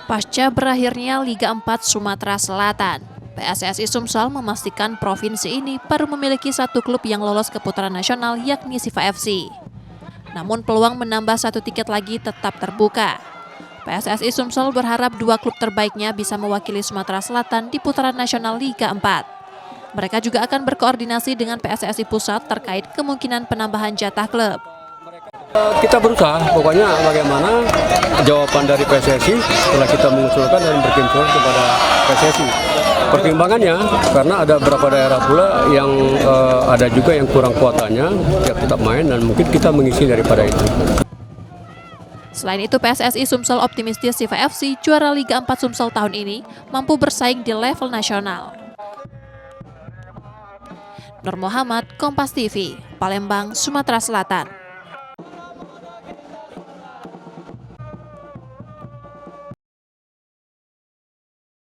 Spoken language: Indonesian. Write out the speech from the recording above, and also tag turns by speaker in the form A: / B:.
A: Pasca berakhirnya Liga 4 Sumatera Selatan, PSSI Sumsel memastikan provinsi ini baru memiliki satu klub yang lolos ke putaran nasional, yakni Siva FC. Namun peluang menambah satu tiket lagi tetap terbuka. PSSI Sumsel berharap dua klub terbaiknya bisa mewakili Sumatera Selatan di putaran nasional Liga 4. Mereka juga akan berkoordinasi dengan PSSI Pusat terkait kemungkinan penambahan jatah klub.
B: Kita berusaha, pokoknya bagaimana jawaban dari PSSI setelah kita mengusulkan dan berkirim kepada PSSI. Pertimbangannya karena ada beberapa daerah pula yang ada juga yang kurang kuotanya, tetap main dan mungkin kita mengisi daripada itu.
A: Selain itu, PSSI Sumsel optimistis Siva FC juara Liga 4 Sumsel tahun ini mampu bersaing di level nasional. Nur Muhammad, Kompas TV, Palembang, Sumatera Selatan.